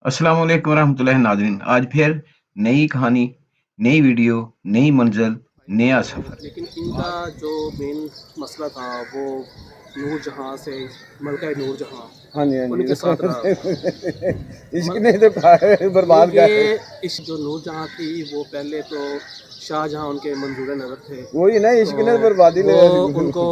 अस्सलाम वालेकुम रहमतुल्लाहि नाज़रीन। आज फिर नई कहानी, नई वीडियो, नई मंज़िल, नया थे, सफ़र। लेकिन इनका जो मेन मसला था वो नूर जहाँ से मलका नूर जहाँ हाँ जी, हाँ जी। उनके साथ रहा था। इश्क ने तो बर्बाद कर क्योंकि इस जो नूर जहाँ थी वो पहले तो शाहजहाँ उनके मंजूर नज़र थे, वही ना, इश्क ने तो बर्बादी वो ले उनको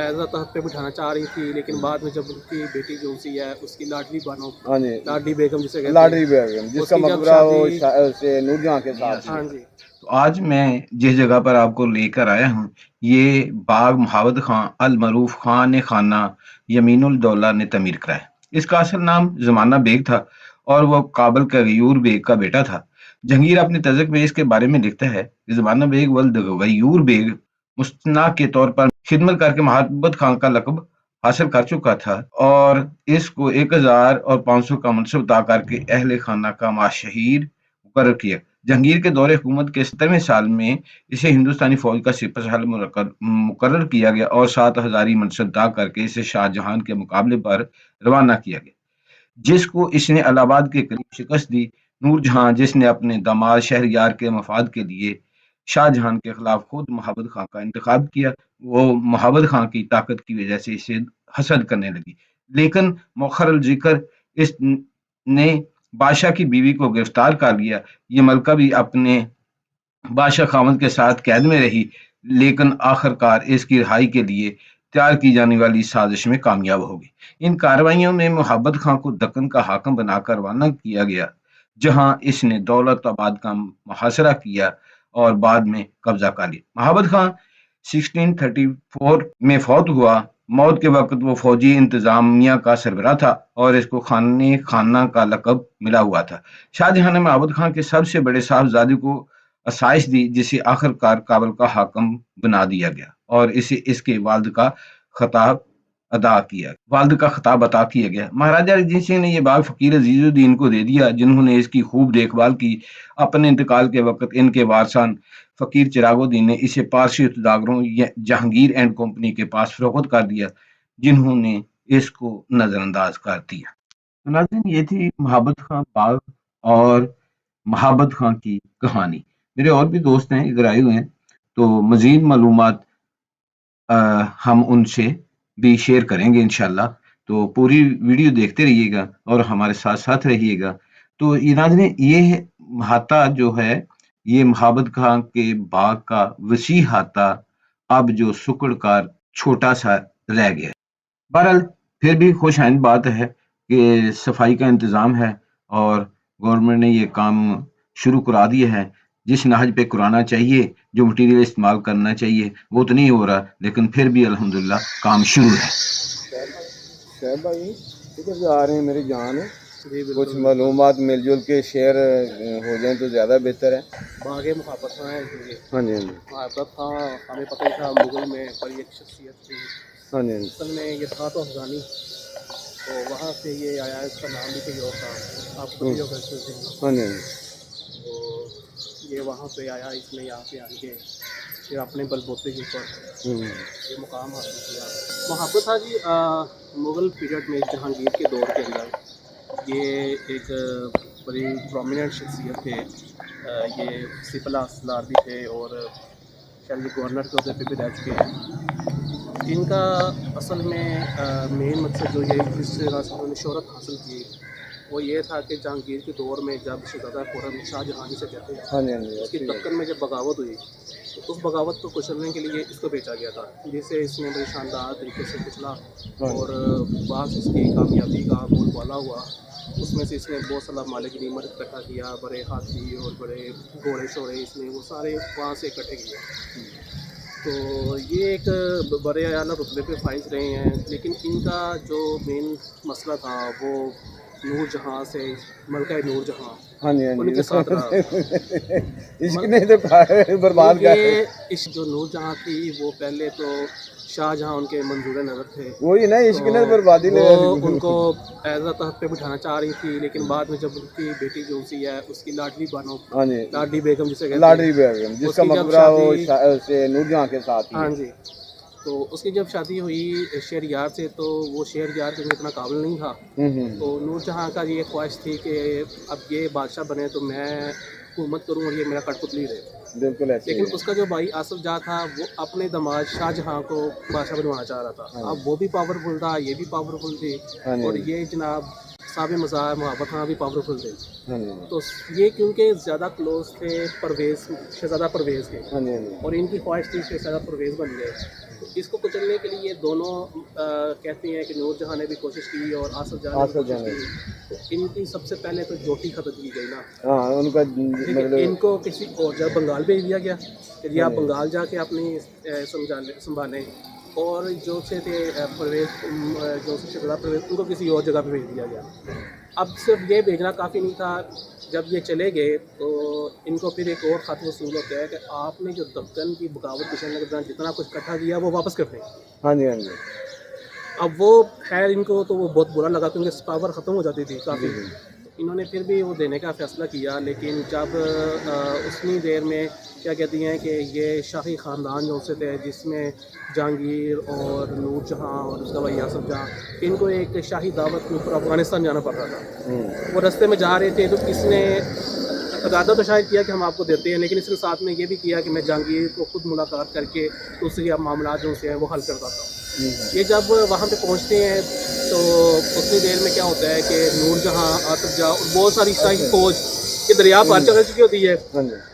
एज तहत पे बिठाना चाह रही थी, लेकिन बाद में जब उनकी बेटी जो सी है उसकी लाडली बानो हाँ जी, लाडली बेगम जिसे कहते लाडली हैं, बेगम जिसका उसकी जब मकबरा वो शादी से नूरजहाँ के नया साथ ही हाँ है। सफ़र। जी तो आज मैं जिस जगह पर आपको लेकर आया हूँ, ये बाग मुहावद खां अल मरूफ खान ने खाना यमीनुल दौला ने तमीर कराया। इसका असल नाम ज़माना बेग था और वो काबुल के गयूर बेग का बेटा था। जहांगीर अपने तज़क में इसके बारे में लिखता है कि ज़माना बेग वल्द गयूर बेग मुस्तना के तौर पर खिदमत करके महाबत खां का लक़ब हासिल कर चुका था और इसको 1000 और 500 का मनसब अता करके अहले खाना का माशहीर मुकर्रर किया। जहांगीर के दौरे हुकूमत के 70वें साल में इसे हिंदुस्तानी फौज का सिपहसालार मुकर्रर किया गया और 7 हज़ारी मनसब अता करके इसे शाहजहां के मुकाबले पर रवाना किया गया, जिसको इसने इलाहाबाद के करीब शिकस्त दी। नूरजहां, जिसने अपने दामाद शहरयार के मफाद के लिए शाहजहां के खिलाफ खुद महाबत खां का इंतखाब किया, वो महाबत खां की ताकत की वजह से इसे हसद करने लगी। लेकिन मौखर जिक्र इस ने बादशाह की बीवी को गिरफ्तार कर लिया। ये मलका भी अपने बादशाह खामद के साथ कैद में रही, लेकिन आखिरकार इसकी रिहाई के लिए तैयार की जाने वाली साजिश में कामयाब हो गई। इन कार्रवाइयों में मुहब्बत खां को दक्कन का हाकिम बनाकर रवाना किया गया, जहां इसने दौलताबाद का मुहासरा किया और बाद में कब्जा कर लिया। मुहब्बत खां 1634 में फौत हुआ। मौत के वक्त वो फौजी इंतजामिया का सरबराह था और इसको खाने खाना का लकब मिला हुआ था। शाहजहां ने मुहब्बत खां के सबसे बड़े साहबजादे को आसाइश दी, जिसे आखिरकार काबुल का हाकिम बना दिया गया और इसे इसके वालिद का खिताब अता किया गया। महाराजा रंजीत सिंह ने यह बाग फकीर अजीजुद्दीन को दे दिया, जिन्होंने इसकी खूब देखभाल की। अपने इंतकाल के वक्त इनके वारसान फकीर चिरागुद्दीन ने इसे पारसी सौदागरों जहांगीर एंड कंपनी के पास फरोख्त कर दिया, जिन्होंने इसको नजरअंदाज कर दिया। तो नाज़रीन, ये थी मुहब्बत खां बाग और मुहब्बत खां की कहानी। मेरे और भी दोस्त हैं इधर आए हुए हैं, तो मजीद मालूमात हम उनसे भी शेयर करेंगे इंशाल्लाह। तो पूरी वीडियो देखते रहिएगा और हमारे साथ साथ रहिएगा। तो ये नाज़रीन, ये अहाता जो है, ये मुहब्बत खां के बाग का वसी अहाता अब जो सुकड़कार छोटा सा रह गया है। बहरहाल फिर भी खुशआइंद बात है कि सफाई का इंतज़ाम है और गवर्नमेंट ने ये काम शुरू करा दिया है। जिस नहज पे कराना चाहिए, जो मटीरियल इस्तेमाल करना चाहिए, वो तो नहीं हो रहा, लेकिन फिर भी अल्हम्दुलिल्लाह काम शुरू है। शहब भाई इधर जो आ रहे हैं मेरी जान, जी कुछ बिल्कुल मालूमात मिलजुल के शेयर हो जाए तो ज़्यादा बेहतर है। बागे मुहाबत खां है ये। हाँ जी, हाँ जी। मुहाबत खां हमें पता ही था मुगल में बड़ी एक शख्सियत थी। हाँ जी, हाँ जी। असल में ये था तो अफगानी, तो वहाँ से ये आया, इसका नाम भी कोई और था, आपको भी होगा इसमें से। हाँ जी, हाँ जी। तो ये वहाँ पे आया, इसने यहाँ पे आके फिर अपने बलबूते के ऊपर ये मुकाम हासिल किया। मुहब्बत खां जी मुग़ल पीरियड में जहांगीर के दौर के अंदर ये एक बड़ी प्रोमिनेंट शख्सियत थे। ये सिपला असलार भी थे और शायद ये गवर्नर के अहदे पे भी रह चुके हैं। इनका असल में मेन मकसद जो ये जिस जगह से उन्होंने शोहरत हासिल की वो ये था कि जहांगीर के दौर में जब शहज़ादा खुर्रम शाहजहाँ जिसे कहते हैं, हाँ जी, हाँ जी। उसकी दक्कन में जब बगावत हुई तो उस बगावत को कुचलने के लिए इसको भेजा गया था, जिसे इसने बड़ी शानदार तरीके से कुचला और बाद इसकी कामयाबी का बोलबाला हुआ। उसमें से इसने बहुत सारा माल गनीमत इकट्ठा किया, बड़े हाथी और बड़े घोड़े शोड़े इसने वो सारे वहाँ से इकट्ठे किए। तो ये एक बड़े आला रुतबे पे फाइज रहे हैं, लेकिन इनका जो मेन मसला था वो नूर जहाँ से मलका नूर जहाँ हाँ जी, हाँ जी। उनके साथ रहा। इश्क ने तो बर्बाद कर क्योंकि इस जो नूर जहाँ थी वो पहले तो शाहजहाँ उनके मंजूर नज़र थे, वही ना, इश्क ने बर्बादी ले वो उनको एज तहत पे बिठाना चाह रही थी, लेकिन बाद में जब उनकी बेटी जो सी है उसकी लाडली बानो हाँ जी, लाडली बेगम जिसे कहते हैं, लाडली बेगम जिसका उसकी जब मकबरा वो शादी से नूरजहाँ के साथ ही हाँ है। जी, تو اس کی جب شادی ہوئی شہریار سے تو وہ شہریار کے اتنا قابل نہیں تھا. تو نور جہاں کا یہ خواہش تھی کہ اب یہ بادشاہ بنے تو میں حکومت کروں اور یہ میرا کٹ پتلی رہے. بالکل ایسے لیکن اس کا جو بھائی آصف جاں تھا وہ اپنے داماد شاہ جہاں کو بادشاہ بنوانا چاہ رہا تھا. اب وہ بھی پاورفل تھا, یہ بھی پاورفل تھی, اور یہ جناب صاحب مزار محبت خان بھی پاورفل تھے. تو یہ کیونکہ زیادہ کلوز تھے پرویز, شہزادہ پرویز کے, اور ان کی خواہش تھی شہزادہ پرویز بن گئے. تو اس کو کچلنے کے لیے یہ دونوں کہتے ہیں کہ نور جہاں نے بھی کوشش کی اور آصف جاں نے بھی کوشش کی. تو ان کی سب سے پہلے تو جوٹی ختم کی گئی نا, ان کا ان کو کسی اور جگہ بنگال بھیج دیا گیا کہ جی آپ بنگال جا کے اپنی سنبھالیں, اور جو سے تھے پرویز, جو سے شہزادہ پرویز, ان کو کسی اور جگہ پہ بھیج دیا گیا. اب صرف یہ بھیجنا کافی نہیں تھا. جب یہ چلے گئے تو ان کو پھر ایک اور خط وصول ہوتا ہے کہ آپ نے جو دکن کی بغاوت کشن کے دوران جتنا کچھ اکٹھا کیا وہ واپس کر دیں. اب وہ خیر ان کو تو وہ بہت برا لگا کیونکہ پاور ختم ہو جاتی تھی کافی. انہوں نے پھر بھی وہ دینے کا فیصلہ کیا, لیکن جب اتنی دیر میں کیا کہتی ہیں کہ یہ شاہی خاندان جو سے تھے جس میں جہانگیر اور نور جہاں اور اس کا بھائی آصف جاں, ان کو ایک شاہی دعوت کے اوپر افغانستان جانا پڑ رہا تھا. وہ رستے میں جا رہے تھے تو اس نے ارادہ تو شاید کیا کہ ہم آپ کو دیتے ہیں, لیکن اس کے ساتھ میں یہ بھی کیا کہ میں جہانگیر کو خود ملاقات کر کے اس کے معاملات جو سے ہیں وہ حل کرتا تھا. یہ جب وہاں پہ پہنچتے ہیں تو اتنی دیر میں کیا ہوتا ہے کہ نور جہاں, آصف جاں اور بہت ساری شاہی فوج کے دریا پار چل چکی ہوتی ہے.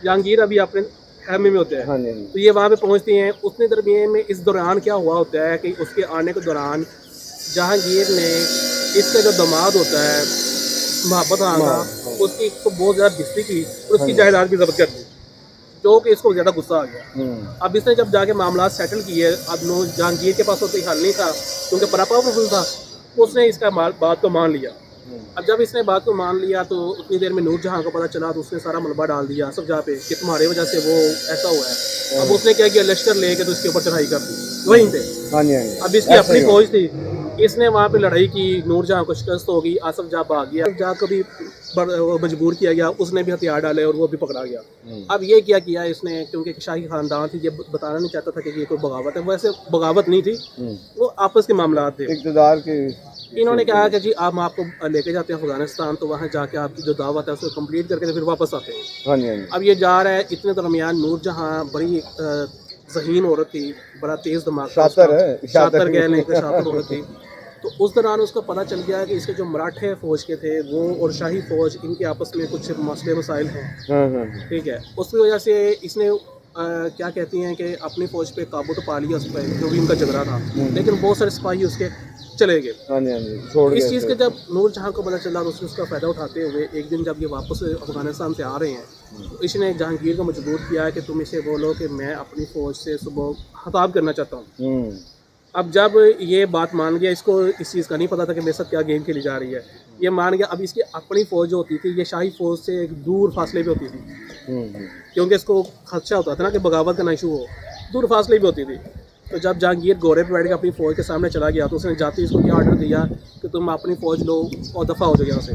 جہانگیر ابھی اپنے خیمے میں ہوتے ہیں, تو یہ وہاں پہ پہنچتے ہیں. اتنے درمیان میں اس دوران کیا ہوا ہوتا ہے کہ اس کے آنے کے دوران جہانگیر نے اس کا جو داماد ہوتا ہے محبت خان کا, اس کی کو بہت زیادہ بستی کی اور اس کی جائیداد بھی ضبط کر دی, جو کہ اس کو زیادہ غصہ آ گیا. اب اس نے جب جا کے معاملات سیٹل کیے, اب جہانگیر کے پاس تو کوئی حل نہیں تھا کیونکہ بڑا پاورفل تھا. اس نے اس کا بات کو مان لیا. اب جب اس نے بات کو مان لیا تو اتنی دیر میں نور جہاں کو پتہ چلا تو اس نے سارا ملبہ ڈال دیا آصف جاں پہ کہ تمہارے وجہ سے وہ ایسا ہوا ہے. اب اس نے کیا کیا, لشکر لے کے تو اس کے اوپر چڑھائی کر دی وہیں پہ. اب اس کی اپنی فوج تھی, اس نے وہاں پہ لڑائی کی. نور جہاں کو شکست ہو گئی, آصف جاں بھاگ گیا. آصف جاں کو بھی مجبور کیا گیا, اس نے بھی ہتھیار ڈالے اور وہ بھی پکڑا گیا. اب یہ کیا اس نے, کیونکہ شاہی خاندان تھی, یہ بتانا نہیں چاہتا تھا کہ یہ کوئی بغاوت ہے. ویسے بغاوت نہیں تھی, وہ آپس کے معاملات تھے اقتدار کے. انہوں نے کہا کہ جی آپ کو لے کے جاتے ہیں افغانستان, تو وہاں جا کے آپ کی جو دعوت ہے اس کو کمپلیٹ کر کے پھر واپس آتے ہیں. اب یہ جا رہا ہے, اتنے درمیان نور جہاں بڑی ذہین عورت تھی, بڑا تیز دماغ, شاطر کہہ لیں کہ شاطر عورت تھی. تو اس دوران اس کو پتہ چل گیا کہ اس کے جو مراٹھے فوج کے تھے وہ اور شاہی فوج, ان کے آپس میں کچھ مسئلے مسائل ہیں. ٹھیک ہے, اس کی وجہ سے اس نے کیا کہتی ہیں کہ اپنی فوج پہ قابو تو پا لیا اس پہ, جو بھی ان کا جھگڑا تھا, لیکن بہت سارے سپاہی اس کے چلے گئے. اس چیز کے جب نور جہاں کو پتہ چلا تو اس نے اس کا فائدہ اٹھاتے ہوئے ایک دن جب یہ واپس افغانستان سے آ رہے ہیں تو اس نے جہانگیر کو مجبور کیا کہ تم اسے بولو کہ میں اپنی فوج سے صبح خطاب کرنا چاہتا ہوں. اب جب یہ بات مان گیا, اس کو اس چیز کا نہیں پتا تھا کہ میرے ساتھ کیا گیم کھیلی جا رہی ہے, یہ مان گیا. اب اس کی اپنی فوج جو ہوتی تھی یہ شاہی فوج سے ایک دور فاصلے پہ ہوتی تھی, کیونکہ اس کو خدشہ ہوتا تھا نا کہ بغاوت کا نہ ایشو ہو, دور فاصلے پہ ہوتی تھی. تو جب جہانگیر گھوڑے پہ بیٹھ کے اپنی فوج کے سامنے چلا گیا تو اس نے جاتے اس کو یہ آرڈر دیا کہ تم اپنی فوج لو اور دفاع ہو جائے یہاں سے.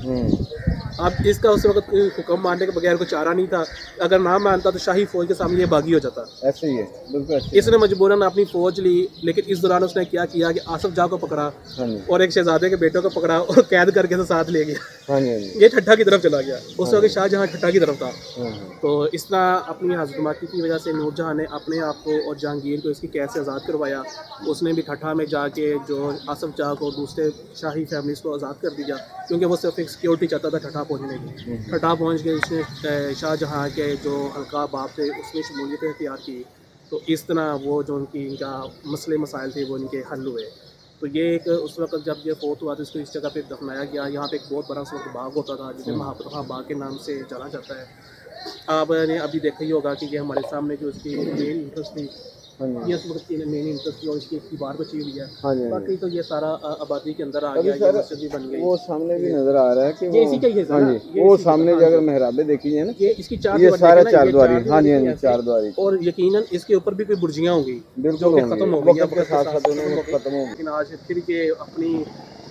اب اس کا اس وقت حکم ماننے کے بغیر کوئی چارہ نہیں تھا, اگر نہ مانتا تو شاہی فوج کے سامنے یہ باغی ہو جاتا. ایسے ہی ہے, اس نے مجبوراً اپنی فوج لی, لیکن اس دوران اس نے کیا کہ آصف جاں کو پکڑا اور ایک شہزادے کے بیٹوں کو پکڑا اور قید کر کے ساتھ لے گیا. یہ ٹھٹھا کی طرف چلا گیا. اس وقت شاہ جہاں ٹھٹھا کی طرف تھا. تو اس طرح اپنی حضرماتی کی وجہ سے نور جہاں نے اپنے آپ کو اور جہانگیر کو اس کی قید سے آزاد کروایا. اس نے بھی ٹھٹھا میں جا کے جو آصف جاں کو دوسرے شاہی فیملیز کو آزاد کر دیا, کیونکہ وہ صرف ایک سیکیورٹی چاہتا تھا ٹھٹھا پہنچنے کی. ٹھٹھا پہنچ کے اس نے شاہ جہاں کے جو حلقہ باب تھے اس میں شمولیت اختیار کی. تو اس طرح وہ جو ان کا مسئلے مسائل تھے وہ ان کے حل ہوئے. تو یہ ایک اس وقت جب یہ فوت ہوا تو اس کو اس جگہ پہ دفنایا گیا. یہاں پہ ایک بہت بڑا اس وقت باغ ہوتا تھا جسے محبت خان باغ کے نام سے جانا جاتا ہے. آپ نے ابھی دیکھا ہی ہوگا کہ یہ ہمارے سامنے جو اس کی مین انٹرسٹ تھی, یہ اس وقت کی مین انٹرسٹ جو اس کی دیوار بچی ہوئی ہے. باقی تو یہ سارا آبادی کے اندر آ گیا, یہ مسجد بھی بن گئی. وہ سامنے بھی نظر آ رہا ہے کہ یہ اسی کا ہی ہے, وہ سامنے اگر محرابیں دیکھی ہیں نا, یہ اس کی یہ سارا چار دواری. ہاں جی, چار دواری, اور یقیناً اس کے اوپر بھی کوئی برجیاں ہوں گی جو کہ ختم ہو گئی, ختم ہو گئی. لیکن آج پھر یہ اپنی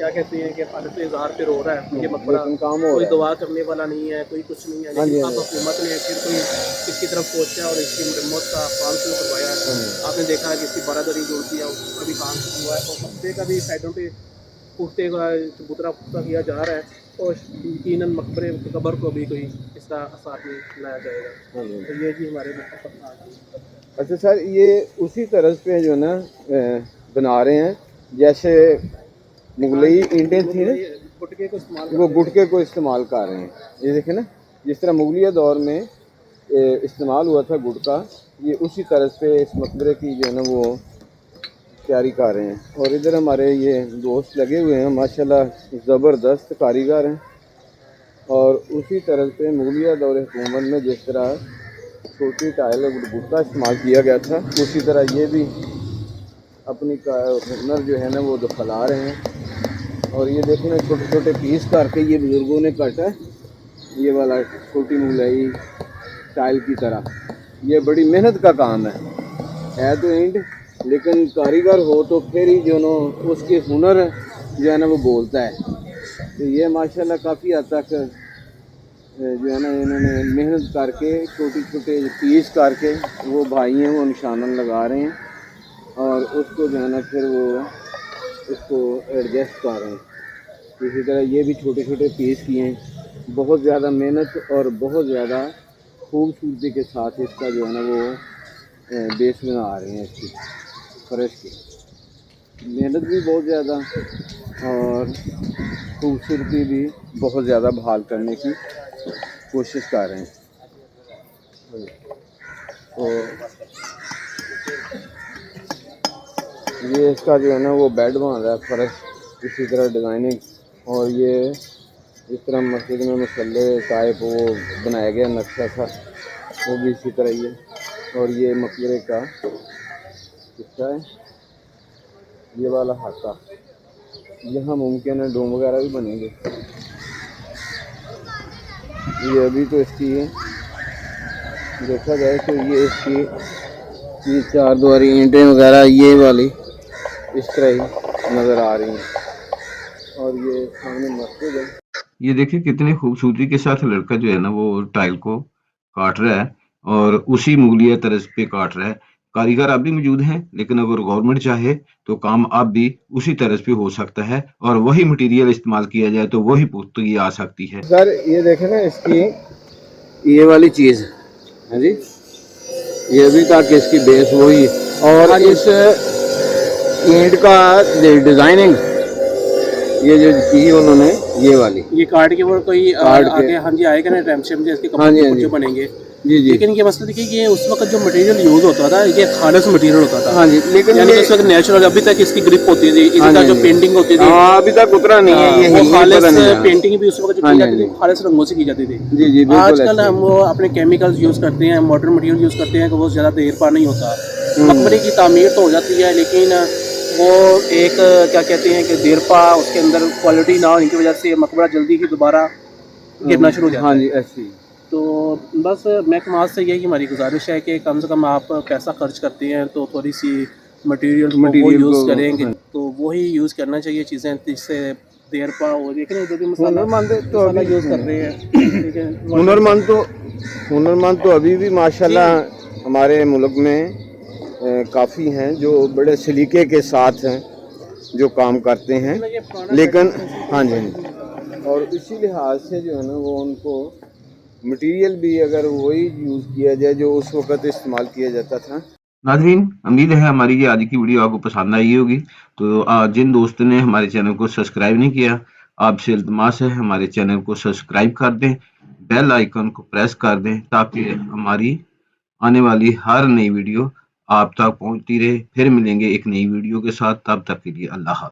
क्या कहते हैं कि हालत इजहार पे रो रहा है, ये मकबरा लेकिन काम हो कोई रहा है। दुआ करने वाला नहीं है, कोई कुछ नहीं है, हाँ जी, लेकिन हाँ अब जी। हुकूमत ने फिर कोई इसकी तरफ सोचा और इसकी मरम्मत का काम शुरू करवाया है। आपने देखा है कि इसकी बारादरी जोड़ दिया, उसका भी काम शुरू हुआ है और मकबरे का भी साइडों पे पुख्ते का चबूतरा पुख्ता किया जा रहा है और यकीनन मकबरे कब्र को भी कोई इसका असर नहीं लाया जाएगा। हाँ जी। तो ये जी हमारे मुस्तफा आज की। अच्छा सर, ये उसी तरह पे जो ना बना रहे हैं जैसे मुगलई ईंटें थी ना, गुटके को इस्तेमाल वो करते गुटके को इस्तेमाल कर रहे हैं। ये देखें ना, जिस तरह मुगलिया दौर में इस्तेमाल हुआ था गुटका, ये उसी तरह पे इस मकबरे की जो है ना वो तैयारी कर रहे हैं। और इधर हमारे ये दोस्त लगे हुए हैं, माशाल्लाह ज़बरदस्त कारीगर हैं। और उसी तरह पे मुगलिया दौर हुकूमत में जिस तरह छोटी टाइल गुटका इस्तेमाल किया गया था, उसी तरह ये भी अपनी हुनर जो है ना वो दिखला रहे हैं। और ये देखना छोटे छोटे पीस करके ये बुज़ुर्गों ने काटा है, ये वाला छोटी मुगलई टाइल की तरह। ये बड़ी मेहनत का काम है तो ईंट, लेकिन कारीगर हो तो फिर ही जो ना उसके हुनर जो है ना वो बोलता है। तो ये माशाल्लाह काफ़ी हद तक जो है ना इन्होंने मेहनत करके छोटे छोटे पीस करके वो भाई हैं वो निशाना लगा रहे हैं और उसको जो है ना फिर वो उसको एडजस्ट कर रहे हैं। इसी तरह ये भी छोटे छोटे पीस किए हैं। बहुत ज़्यादा मेहनत और बहुत ज़्यादा खूबसूरती के साथ इसका जो है ना वो बेस बना रहे हैं इसकी फर्श की। मेहनत भी बहुत ज़्यादा और खूबसूरती भी बहुत ज़्यादा बहाल करने की कोशिश कर रहे हैं। तो ये इसका जो है ना वो बेड बन रहा है फर्श, इसी तरह डिज़ाइनिंग। और ये इस तरह मस्जिद में मसल्ले टाइप वो बनाया गया नक्शा था, वो भी इसी तरह ही है। और ये मकबरे का हिस्सा है, ये वाला हाथा। यहाँ मुमकिन है डोम वगैरह भी बनेंगे। ये अभी तो इसकी देखा जाए तो ये इसकी ये चार द्वारी ईंटें वगैरह ये वाली इस तरह ही नज़र आ रही हैं। और ये सामने मस्जिद है। ये देखिए कितनी खूबसूरती के साथ लड़का जो है ना वो टाइल को काट रहा है और उसी मुगलिया तर्ज पे काट रहा है। कारीगर अब भी मौजूद हैं, लेकिन अगर गवर्नमेंट चाहे तो काम अब भी उसी तर्ज पे हो सकता है और वही मटेरियल इस्तेमाल किया जाए तो वही पुख्तगी आ सकती है। सर ये देखें ना इसकी ये वाली चीज़ है जी, ये अभी तक इसकी बेस वही और इस ईंट का डिज़ाइनिंग ये जो की उन्होंने ये वाली ये कार्ड के ऊपर कोई कार्ड के- आगे हाँ जी आएगा ना टैम शेम इसके हाँ जी, हाँ कपड़े जी। बनेंगे। जी जी। लेकिन ये मसला देखिए ये उस वक्त जो मटेरियल यूज होता था ये खालिस मटेरियल होता था। हाँ जी, लेकिन यानी कि ये उस वक्त नेचुरल अभी तक इसकी ग्रिप होती थी, हाँ इसका जी, जो हाँ जी। पेंटिंग होती थी अभी तक उतरा नहीं है ये वो हिल खालिस पता नहीं है। पेंटिंग भी उस वक्त जो हाँ की जी, जाती हाँ थी जी। खालिस रंगों से की जाती थी। जी जी बिल्कुल आजकल ऐसे हम ही। वो अपने केमिकल्स यूज़ करते हैं, मॉडर्न मटेरियल यूज़ करते हैं कि वो ज़्यादा देर पा नहीं होता। मकबरे की तामीर तो हो जाती है लेकिन वो एक क्या कहते हैं कि देर पा उसके अंदर क्वालिटी ना होने की वजह से मकबरा जल्दी ही दोबारा गिरना शुरू हो जाता हाँ है। जी ऐसी। तो बस महकमा से यही हमारी गुजारिश है कि कम से कम आप पैसा खर्च करते हैं तो थोड़ी सी मटेरियल वो मटेरियल यूज़ को- करेंगे हाँ। तो वही यूज़ करना चाहिए चीज़ें जिससे देर पा हो। देखें जो भी मसाला हुनरमंद तो मसाला अभी यूज़ कर रहे हैं ठीक है। हुनरमंद तो अभी भी माशाल्लाह हमारे मुल्क में काफ़ी हैं जो बड़े सलीके के साथ हैं जो काम करते हैं। ये पुराना लेकिन फैशन हाँ जी हाँ जी। और इसी लिहाज से जो है ना वो उनको मटेरियल भी अगर वही यूज़ किया जाए जो उस वक़्त इस्तेमाल किया जाता था। नाज़रीन, उम्मीद है हमारी ये आज की वीडियो आपको पसंद आई होगी। तो जिन दोस्तों ने हमारे चैनल को सब्सक्राइब नहीं किया, आपसे इल्तमास है हमारे चैनल को सब्सक्राइब कर दें, बेल आइकन को प्रेस कर दें ताकि हमारी आने वाली हर नई वीडियो आप तक पहुंचती रहे। फिर मिलेंगे एक नई वीडियो के साथ, तब तक के लिए अल्लाह हाफ़िज़।